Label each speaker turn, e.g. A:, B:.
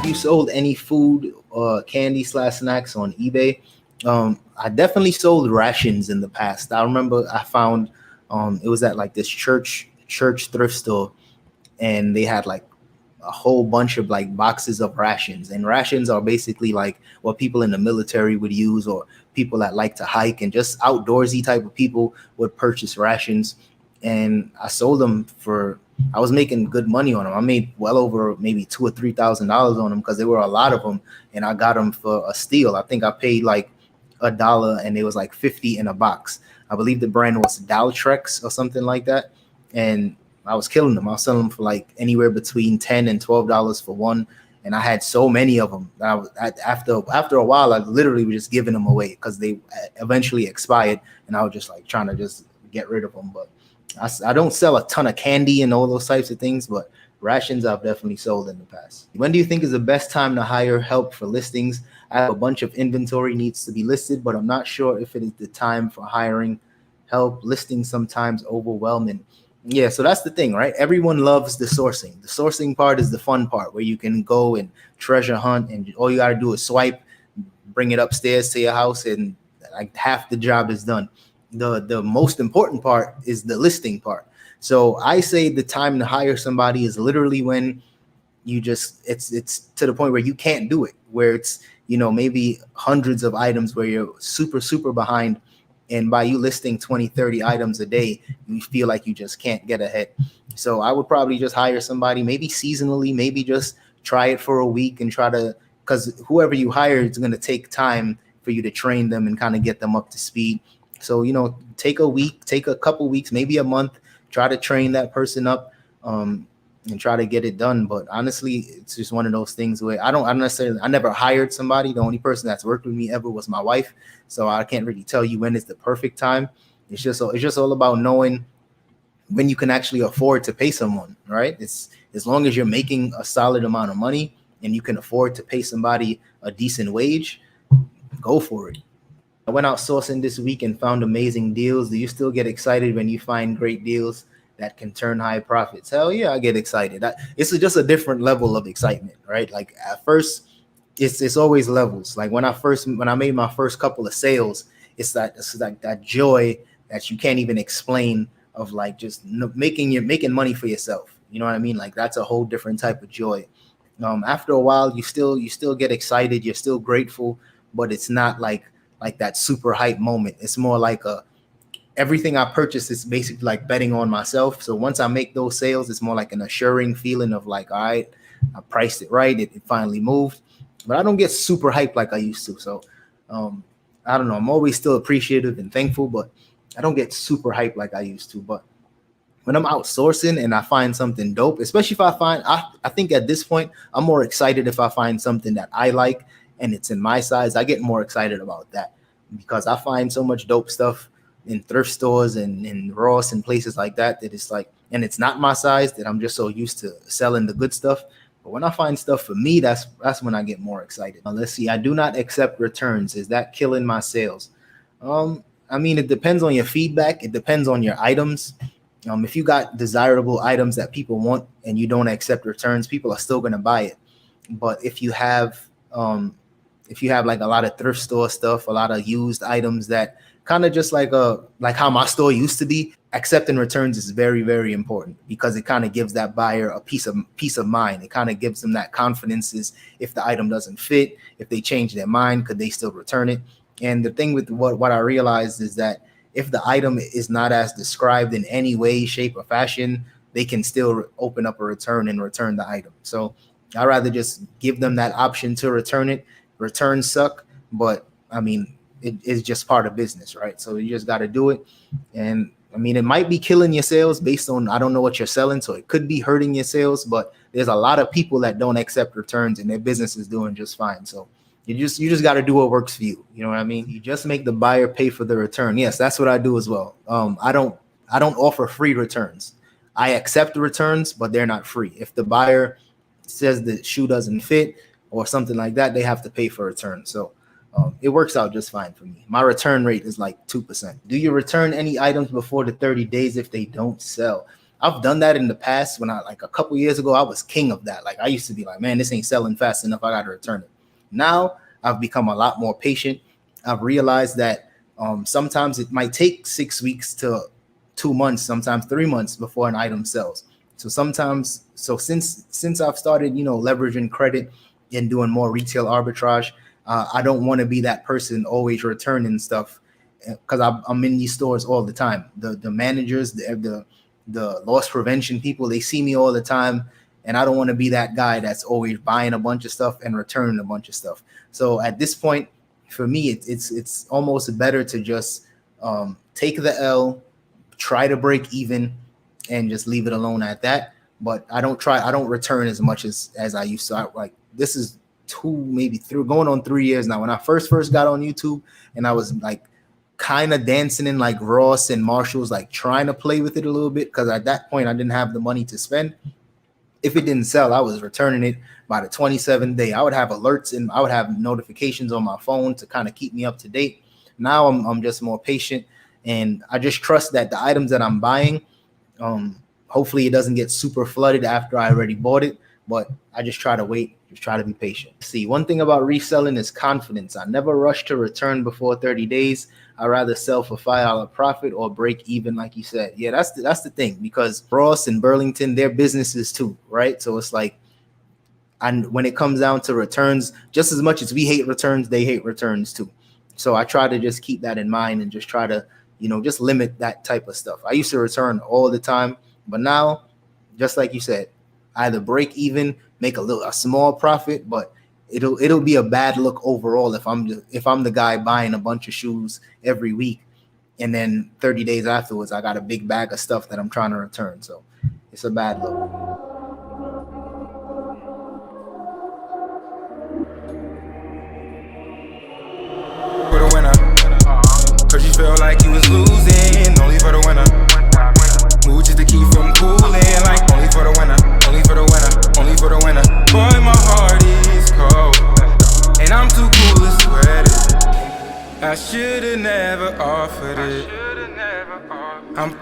A: you sold any food or candy / snacks on eBay. I definitely sold rations in the past. I remember I found it was at like this church thrift store, and they had like a whole bunch of like boxes of rations. And rations are basically like what people in the military would use, or people that like to hike and just outdoorsy type of people would purchase rations. And I sold them for, I was making good money on them. I made well over maybe $2,000 or $3,000 on them because there were a lot of them, and I got them for a steal. I think I paid like $1, and it was like 50 in a box. I believe the brand was Daltrex or something like that, and I was killing them. I was selling them for like anywhere between $10 and $12 for one, and I had so many of them that after a while, I literally was just giving them away because they eventually expired, and I was just like trying to just get rid of them. But I don't sell a ton of candy and all those types of things, but rations I've definitely sold in the past. When do you think is the best time to hire help for listings? I have a bunch of inventory needs to be listed, but I'm not sure if it is the time for hiring help. Listing sometimes overwhelming. Yeah, so that's the thing, right? Everyone loves the sourcing. The sourcing part is the fun part, where you can go and treasure hunt, and all you got to do is swipe, bring it upstairs to your house, and like half the job is done. The most important part is the listing part. So I say the time to hire somebody is literally when you just, it's to the point where you can't do it, where it's, maybe hundreds of items where you're super behind. And by you listing 20, 30 items a day, you feel like you just can't get ahead. So I would probably just hire somebody, maybe seasonally, maybe just try it for a week and try to, because whoever you hire, it's going to take time for you to train them and kind of get them up to speed. So, take a week, take a couple weeks, maybe a month, try to train that person up and try to get it done. But honestly, it's just one of those things where I never hired somebody. The only person that's worked with me ever was my wife. So I can't really tell you when is the perfect time. It's just all about knowing when you can actually afford to pay someone, right? It's as long as you're making a solid amount of money and you can afford to pay somebody a decent wage, go for it. I went out sourcing this week and found amazing deals. Do you still get excited when you find great deals that can turn high profits? Hell yeah, I get excited. It's just a different level of excitement, right? Like at first, it's always levels. Like when I made my first couple of sales, it's like that joy that you can't even explain, of like just making money for yourself. You know what I mean? Like that's a whole different type of joy. After a while, you still get excited. You're still grateful, but it's not like that super hype moment. It's more like everything I purchase is basically like betting on myself. So once I make those sales, it's more like an assuring feeling of like, all right, I priced it right. It finally moved, but I don't get super hyped like I used to. So I don't know. I'm always still appreciative and thankful, but I don't get super hyped like I used to. But when I'm outsourcing and I find something dope, especially if I think at this point, I'm more excited if I find something that I like and it's in my size. I get more excited about that because I find so much dope stuff in thrift stores and in Ross and places like that it's like, and it's not my size, that I'm just so used to selling the good stuff. But when I find stuff for me, that's when I get more excited. Let's see. I do not accept returns. Is that killing my sales? I mean, it depends on your feedback. It depends on your items. If you got desirable items that people want and you don't accept returns, people are still going to buy it. But if you have like a lot of thrift store stuff, a lot of used items that kind of just like how my store used to be, accepting returns is very, very important because it kind of gives that buyer a peace of mind. It kind of gives them that confidence is if the item doesn't fit, if they change their mind, could they still return it? And the thing with what I realized is that if the item is not as described in any way, shape, or fashion, they can still open up a return and return the item. So I'd rather just give them that option to return it. Returns suck, but I mean, it is just part of business, right? So you just got to do it. And I mean, it might be killing your sales based on, I don't know what you're selling. So it could be hurting your sales, but there's a lot of people that don't accept returns and their business is doing just fine. So you just got to do what works for you. You know what I mean? You just make the buyer pay for the return. Yes, that's what I do as well. I don't offer free returns. I accept the returns, but they're not free. If the buyer says the shoe doesn't fit or something like that, they have to pay for a return. So it works out just fine for me. My return rate is like 2%. Do you return any items before the 30 days if they don't sell? I've done that in the past. When I, like a couple years ago, I was king of that. Like I used to be like, man, this ain't selling fast enough, I gotta return it. Now I've become a lot more patient. I've realized that sometimes it might take 6 weeks to 2 months, sometimes 3 months before an item sells. So since I've started, leveraging credit and doing more retail arbitrage, I don't want to be that person always returning stuff, because I'm in these stores all the time. The managers, the loss prevention people, they see me all the time, and I don't want to be that guy that's always buying a bunch of stuff and returning a bunch of stuff. So at this point, for me, it's almost better to just take the L, try to break even, and just leave it alone at that. But I don't return as much as I used to. This is 2, maybe 3, going on 3 years now. When I first got on YouTube, and I was like kind of dancing in like Ross and Marshalls, like trying to play with it a little bit, because at that point I didn't have the money to spend. If it didn't sell, I was returning it by the 27th day. I would have alerts and I would have notifications on my phone to kind of keep me up to date. Now I'm just more patient, and I just trust that the items that I'm buying, hopefully it doesn't get super flooded after I already bought it, but I just try to wait, just try to be patient. See, one thing about reselling is confidence. I never rush to return before 30 days. I'd rather sell for $5 profit or break even, like you said. Yeah, that's the thing, because Ross and Burlington, they're businesses too, right? So it's like, and when it comes down to returns, just as much as we hate returns, they hate returns too. So I try to just keep that in mind and just try to, just limit that type of stuff. I used to return all the time, but now, just like you said, either break even, make a small profit, but it'll be a bad look overall if I'm the guy buying a bunch of shoes every week, and then 30 days afterwards I got a big bag of stuff that I'm trying to return. So it's a bad look.
B: For the winner, cause you felt like you was losing, only for the winner. Move just to keep from cooling, like only for the winner, only for the winner, only for the winner. Boy, my heart is cold, and I'm too cool to sweat it. I should've never offered it. I'm